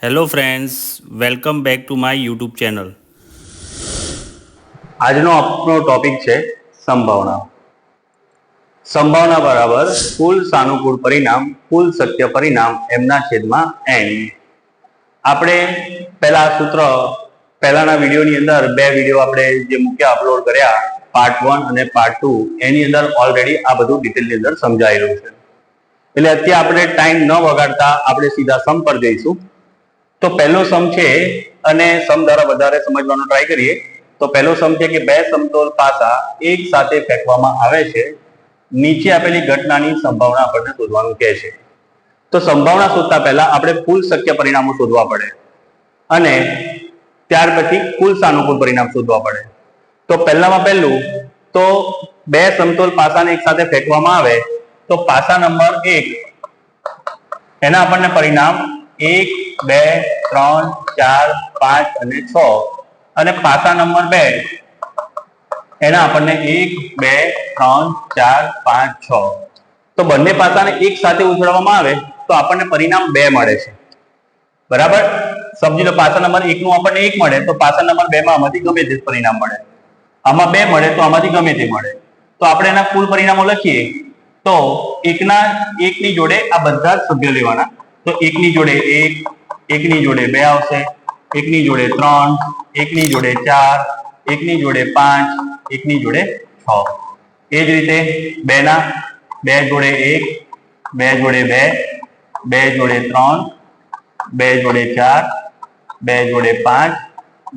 Hello friends, welcome back to my YouTube channel. આજનો આપણો topic છે સંભાવના. સંભાવના બરાબર કુલ સાનુકૂળ પરિણામ કુલ શક્ય પરિણામ એમના છેદમાં n. આપણે પહેલાના વિડીયોની અંદર બે વિડીયો આપણે જે મૂક્યા અપલોડ કર્યા, પાર્ટ 1 અને પાર્ટ 2, એની અંદર ઓલરેડી આ બધું ડિટેલની અંદર સમજાયેલું છે. એટલે અત્યારે આપણે ટાઈમ ન વગાડતા આપણે સીધા સમ પર જઈશું. તો પહેલો સમ છે અને સમ દ્વારા વધારે સમજવાનો ટ્રાય કરીએ. તો પહેલો સમ છે કે બે સમતોલ પાસા એક સાથે ફેંકવામાં આવે છે, નીચે આપેલી ઘટનાની સંભાવના આપણને શોધવાનું કહે છે. તો સંભાવના શોધતા પહેલા આપણે કુલ શક્ય પરિણામો શોધવા પડે અને ત્યાર પછી કુલ સાનુકૂળ પરિણામ શોધવા પડે. તો પહેલામાં પહેલું, તો બે સમતોલ પાસાને એક સાથે ફેંકવામાં આવે તો પાસા નંબર 1 એના આપણને પરિણામ 1, 2, 3, 4, 5 અને 6, અને પાસા નંબર 2 એના આપણને 1, 2, 3, 4, 5, 6. તો બંને પાસાને એક સાથે ઉછળવામાં આવે તો આપણને પરિણામ 2 મળે છે. બરાબર, સમજી લો પાસા નંબર 1 નું આપણને 1 મળે તો પાસા નંબર 2 માં આમાંથી ગમે તે પરિણામ મળે. આમાં 2 મળે તો આમાંથી ગમે તે મળે. તો આપણે એના કુલ પરિણામો લખીએ તો એકની જોડે આ બધા જ સભ્યો લેવાના. તો એકની જોડે 1, એકની જોડે 2 આવશે, એકની જોડે 3, એકની જોડે 4, એકની જોડે 5, એકની જોડે 6. એ જ રીતે 2 જોડે 1, 2 જોડે 2, 2 જોડે 3, 2 જોડે 4, 2 જોડે 5,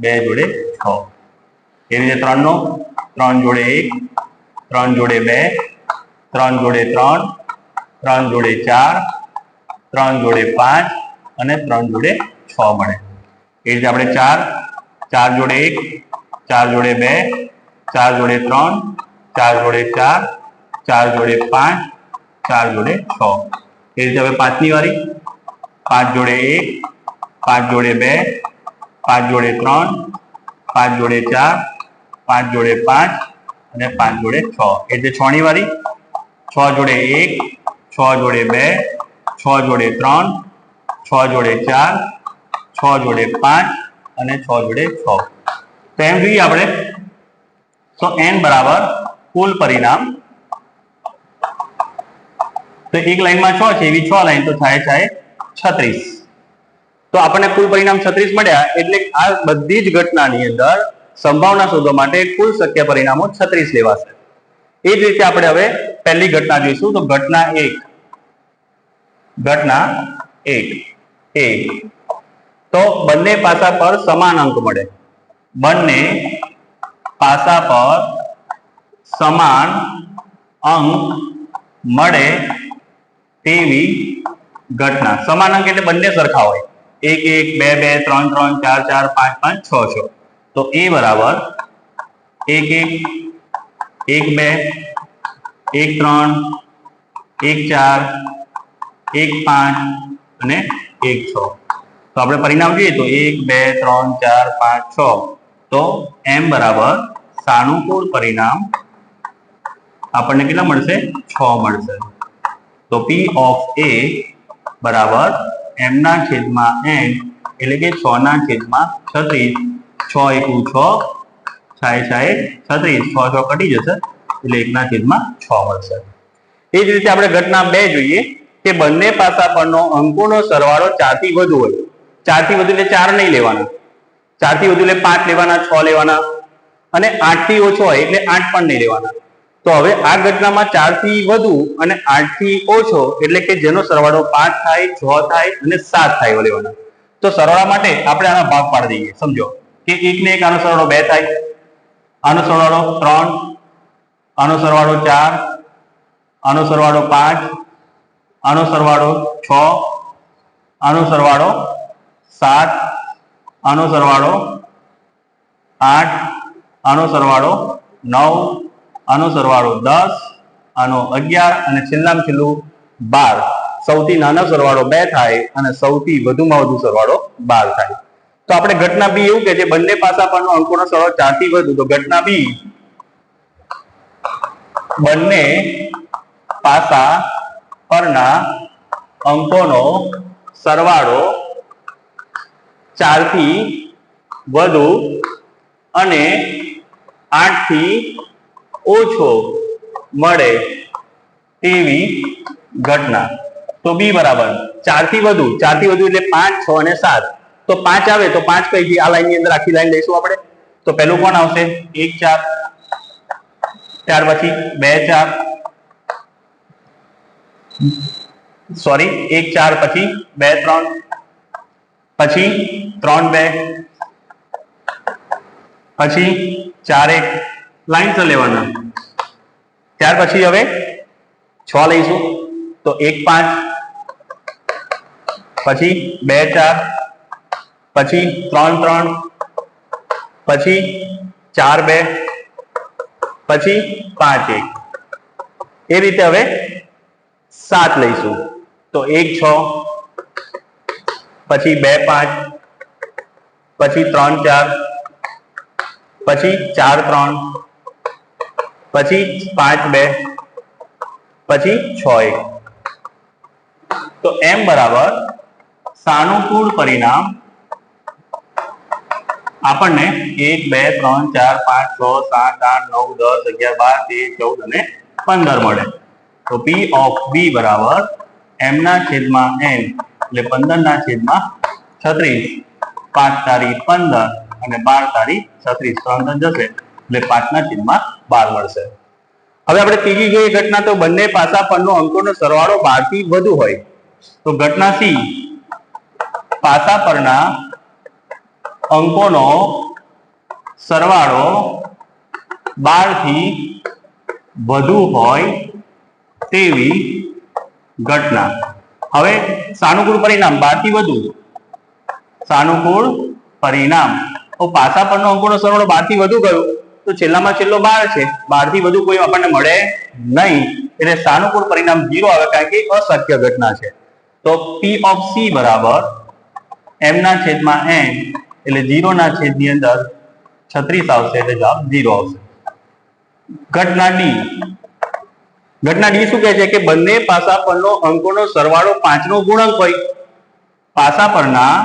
2 જોડે 6. એવી રીતે 3 નો 3 જોડે 1, 3 જોડે 2, 3 જોડે 3, 3 જોડે 4, 3 જોડે 5 અને 3 જોડે 6 મળે. એ રીતે આપણે 4 જોડે 1, 4 જોડે 2, 4 જોડે 3, 4 જોડે 4, 4 જોડે 5, 4 જોડે 6. એ રીતે હવે 5ની વારી, 5 જોડે 1, 5 જોડે 2, 5 જોડે 3, 5 જોડે 4, 5 જોડે 5 અને 5 જોડે 6. એટલે 6ની વારી, 6 જોડે 1, 6 જોડે 2, 6 જોડે 3, 6 જોડે 4, 6 જોડે 5 અને 6 જોડે 6. તો એમ જોઈએ આપણે તો n બરાબર કુલ પરિણામ. તો એક લાઈનમાં 6 છે, એવી 6 લાઈન તો થાય 36. તો આપણને કુલ પરિણામ 36 મળ્યા. એટલે આ બધી જ ઘટનાની અંદર સંભાવના શોધવા માટે કુલ શક્ય પરિણામો 36 લેવાશે. એ જ રીતે આપણે હવે પહેલી ઘટના જોઈશું. તો ઘટના 1 એ તો બંને પાસા પર સમાન અંક મળે. બંને પાસા પર સમાન અંક મળે તેવી ઘટના. સમાન અંક એટલે બંને સરખા હોય, 1, 1, 2, 2, 3, 3, 4, 4, 5, 5, 6, 6. તો a બરાબર 1, 1, 1, 2, 1, 3, 1, 4, 1, 5 અને 1, 6. તો આપણે પરિણામ જોઈએ તો 1, 2, 3, 4, 5, 6. તો m બરાબર સાનુકૂળ પરિણામ આપણને કેટલા મળશે? 6 મળશે. તો p of a બરાબર m ના છેદમાં n એટલે કે 6 ના છેદમાં 36. 6 એકુ 6 થાય 36. 6 6 કટી જશે એટલે 1 ના છેદમાં 6 મળશે. એ જ રીતે આપણે ઘટના 2 જોઈએ કે બંને પાસા પરનો અંકોનો સરવાળો 4 થી વધુ હોય. 4 થી વધુ એટલે 4 નહીં લેવાના, 4 થી વધુ એટલે 5 લેવાના, 6 લેવાના, અને 8 થી ઓછો હોય એટલે 8 પણ નહીં લેવાના. તો હવે આ ઘટનામાં 4 થી વધુ અને 8 થી ઓછો એટલે કે જેનો સરવાળો 5 થાય, 6 થાય અને 7 થાય લેવાના. તો સરવાળા માટે આપણે આના ભાગ પાડી દઈએ. સમજો કે 1 ને 1 આનો સરવાળો 2 થાય, આનો સરવાળો 3, આનો સરવાળો 4, આનો સરવાળો 5, આનો સરવાળો 6, આનો સરવાળો 7, આનો સરવાળો 8, આનો સરવાળો 9, આનો સરવાળો 10, આનો 11 અને છેલ્લામાં છેલ્લું 12. સૌથી નાનો સરવાળો 2 થાય અને સૌથી વધુમાં વધુ સરવાળો 12 થાય. તો આપણે ઘટના બી એવું કે છે બંને પાસા પરનો અંકોનો સરવાળો 4 થી વધુ. તો ઘટના બી બંને પાસા પરના અંકોનો સરવાળો 4 થી વધુ અને 8 થી ઓછો મળે તેવી ઘટના. તો બી બરાબર 4 થી વધુ એટલે 5, 6 અને 7. તો 5 આવે તો 5 કઈ ગઈ? આ લાઈન ની અંદર આખી લાઈન લઈશું આપણે. તો પહેલું કોણ આવશે? 1 4, ત્યાર પછી 2 4, સોરી 1 4, પછી 2 3, પછી 3 2, પછી 4 1, લાઈન તો લેવાના. ત્યાર પછી હવે 6 લઈશું તો 1 5, પછી 2 4, પછી 3 3, પછી 4 2, પછી 5 1. એ રીતે હવે 7 લઈશું તો 1 6, પછી 2 5, પછી 3 4, પછી 4 3, પછી 5 2, પછી 6 1. તો m બરાબર સાનુકૂળ પરિણામ આપણને 1 2 3 4 5 6 7 8 9 10 11 12 13 14 અને 15 મળે. તો p of b બરાબર m ના છેદમાં n એટલે 15 ના છેદમાં 36, 5 તારી 15 અને 12 તારી 36, 3 જશે એટલે 5 ના છેદમાં 12 મળશે. હવે આપણે ત્રીજી જોઈએ ઘટના. તો બંને પાસા પરનો અંકોનો સરવાળો 12 થી વધુ હોય. તો ઘટના C, પાસા પરના અંકોનો સરવાળો 12 થી વધુ હોય તેવી ઘટના. હવે સાનુકૂળ પરિણામ 12 થી વધુ, સાનુકૂળ પરિણામ. તો પાસા પરનો અંકોનો સરવાળો 12 થી વધુ ગયો તો છેલ્લામાં છેલ્લો 12 છે. 12 થી વધુ કોઈ આપણને મળે નહીં એટલે સાનુકૂળ પરિણામ 0 આવે, કારણ કે અશક્ય ઘટના છે. તો p of c બરાબર m ના છેદમાં n એટલે 0 ના છેદની અંદર 36 આવશે એટલે જવાબ 0 આવશે. ઘટના D. ઘટના D શું કહે છે કે બંને પાસા પરનો અંકોનો સરવાળો 5 નો ગુણક હોય. પાસા પરના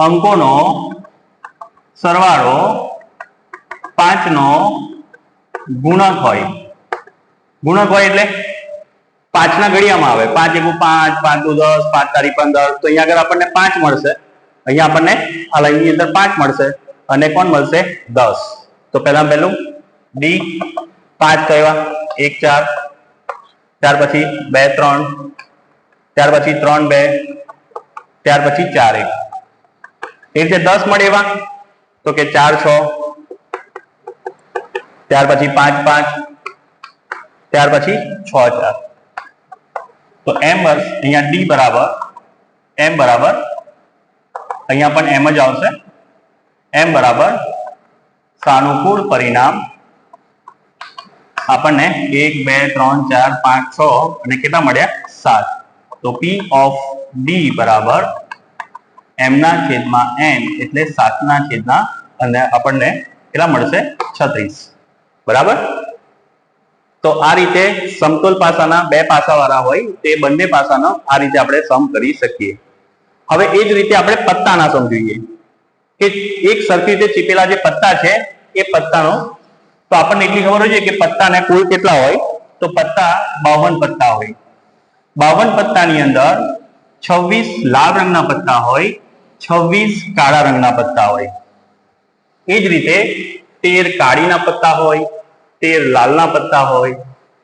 અંકોનો સરવાળો 5 નો ગુણક હોય. ગુણક હોય એટલે 5 ના ઘડિયામાં આવે. 5 1 5, 5 2 10, 5 તારી 15. તો અહીંયા આગળ આપણને 5 મળશે. અહીંયા આપણને આ લાઈન ની અંદર 5 મળશે અને કોણ મળશે? 10. તો પહેલું D 5 કહેવા 1 4, ત્યાર પછી 2 3, ત્યાર પછી 3 2, ત્યાર પછી 4 1. એ રીતે 10 મળે એવા તો કે 4 6, ત્યાર પછી 5 5, ત્યાર પછી 6 4. તો m અહીંયા D બરાબર m બરાબર અહીંયા પણ m જ આવશે. m બરાબર સાનુકૂળ પરિણામ આપણને 1 2 3 4 5 6 અને કેટલા મળ્યા? 7. તો p of D બરાબર m ના છેદમાં n એટલે 7 ના છેદના અને આપણને કેટલા મળશે? 36. બરાબર. તો આ રીતે સમતોલ પાસાના બે પાસા વાળા હોય તે બંને પાસાનો આ રીતે આપણે સમ કરી શકીએ. હવે એ જ રીતે આપણે પત્તાના સમ જોઈએ કે એક સરખી રીતે ચીપેલા જે પત્તા છે એ પત્તાનો, તો આપણને એટલી ખબર હોય છે કે પત્તાને કુલ કેટલા હોય? તો પત્તા 52 પત્તા હોય. 52 પત્તાની અંદર 26 લાલ રંગના પત્તા હોય, 26 કાળા રંગના પત્તા હોય. એ જ રીતે 13 કાળીના પત્તા હોય, 13 લાલના પત્તા હોય,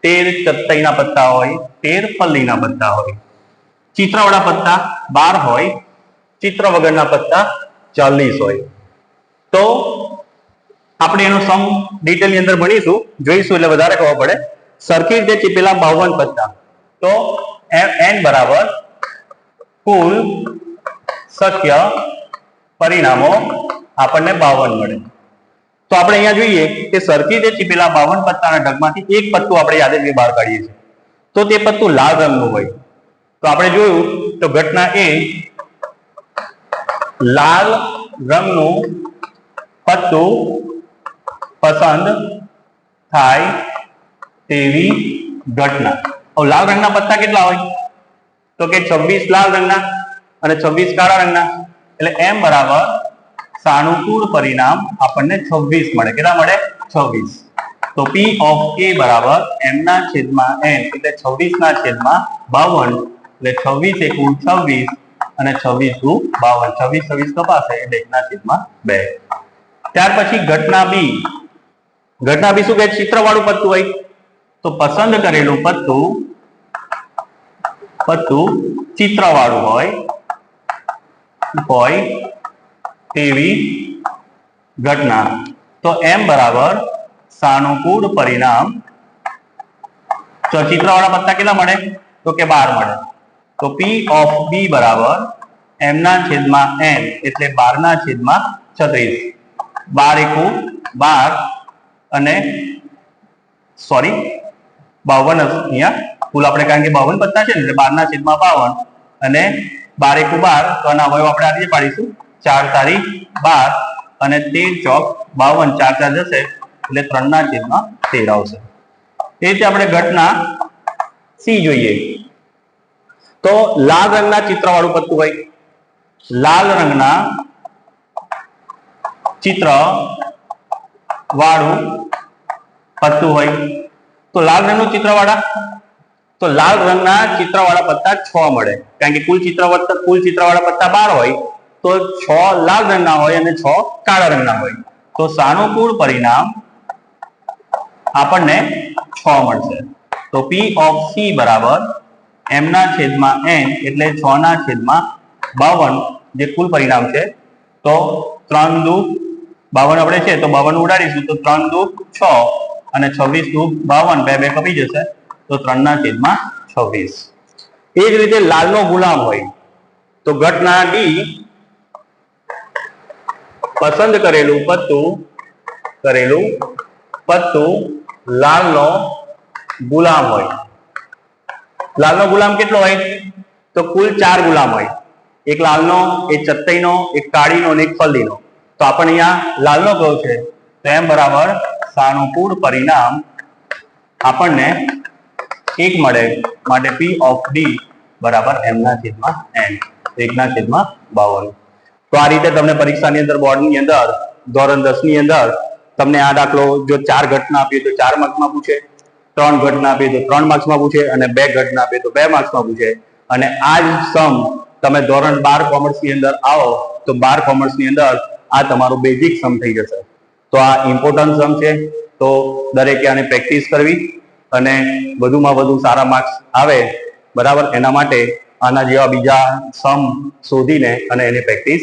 13 ચત્તઈના પત્તા હોય, 13 પલ્લીના પત્તા હોય. ચિત્રવાળા પત્તા 12 હોય, ચિત્ર વગરના પત્તા 40 હોય. તો આપણે એનો સમ ડિટેલની અંદર ભણીશું, જોઈશું એટલે વધારે ખબર પડે. સરખી રીતે ચીપેલા 52 પત્તા, તો n બરાબર કુલ શક્ય પરિણામો આપણને 52 મળે. તો આપણે અહીંયા જોઈએ કે સરખી રીતે ચીપેલા 52 પત્તાના ઢગમાંથી એક પત્તું આપણે યાદીથી બહાર કાઢીએ છીએ. તો તે પત્તું લાલ રંગનું હોય. તો આપણે જોયું તો ઘટના એ લાલ રંગનું પત્તું પસંદ થાય તેવી ઘટના. હવે લાલ રંગના પત્તા કેટલા હોય? તો કે 26 લાલ રંગના અને 26 કાળા રંગના, એટલે m બરાબર સાનુકૂળ પરિણામ આપણને 26 મળે. કેટલા મળે? 26. તો p ઓફ a બરાબર m ના છેદમાં n એટલે 26 ના છેદમાં 52 એટલે 26 એકુ 26 અને 26 દુ 52. 26 કપાશે એટલે 1 ના છેદમાં 2. ત્યાર પછી ઘટના બી. ઘટના બી શું કહે? ચિત્રવાળું પત્તું હોય તો પસંદ કરેલું પત્તું ચિત્રવાળું હોય તેવી ઘટના. તો m બરાબર સાનુકૂળ પરિણામ. તો ચિત્રવાળા પત્તા કેટલા મળે? તો કે 12 મળે. તો p ઓફ b બરાબર m ના છેદમાં n એટલે 12 ના છેદમાં 36. 12 એકુ 12 અને 52 અહીંયા કુલ આપણે કારણ કે 52 પત્તા છે ને એટલે 12 ના છેદમાં 52 અને 12 એકુ 12 તો આના અવયવ આપણે આ રીતે પાડીશું. 4 તારી 12 અને 13 ચોક 52. 4 4 જશે એટલે 3 ના છેદમાં 13 આવશે. એ રીતે આપણે ઘટના સી જોઈએ. તો લાલ રંગના ચિત્રવાળું પત્તું હોય. લાલ રંગના ચિત્ર વાળું પત્તું હોય તો લાલ રંગનું ચિત્રવાળા પત્તા 6 મળે. કારણ કે કુલ ચિત્રવાળા પત્તા 12 હોય તો 6 લાલ રંગના હોય અને 6 કાળા રંગના હોય. તો સાનુકૂળ પરિણામ આપણને 6 મળશે. તો p ઓફ c બરાબર m ના છેદમાં n એટલે 6 ના છેદમાં 52 જે કુલ પરિણામ છે. તો 3 દુ 52 આપણે છે તો 52 ઉડાડીશું તો 3 દુ 6 અને 26 દુ 52. 2 કપી જશે તો 3 ના છેદમાં 26. એ જ રીતે લાલનો ગુલામ હોય તો ઘટના ડી પસંદ કરેલું પત્તું લાલનો ગુલામ હોય. લાલનો ગુલામ કેટલો હોય? તો કુલ 4 ગુલામ હોય. એક લાલનો, એક ચત્તઈનો, એક કાળીનો અને એક ફલ્દીનો. તો આપણે અહીંયા લાલનો કયો છે તો m બરાબર સાનુકૂળ પરિણામ આપણને 1 મળે. માટે p ઓફ d બરાબર m ના છેદમાં n 1 ના છેદમાં 52. તો આ રીતે તમને પરીક્ષાની અંદર બોર્ડની અંદર ધોરણ 10 ની અંદર તમને આ દાખલો જો 4 ઘટના આપી તો 4 માર્ક્સમાં પૂછે, 3 ઘટના આપી તો 3 માર્ક્સમાં પૂછે અને 2 ઘટના આપી તો 2 માર્ક્સમાં પૂછે. અને આ જ સમ તમે ધોરણ 12 કોમર્સની અંદર આવો તો 12 કોમર્સની અંદર આ તમારો બેઝિક સમ થઈ જશે. તો આ ઇમ્પોર્ટન્ટ સમ છે. તો દરેકે આને પ્રેક્ટિસ કરવી અને વધુમાં વધુ સારા માર્ક્સ આવે બરાબર એના માટે આના જેવા બીજા સમ શોધીને અને એને પ્રેક્ટિસ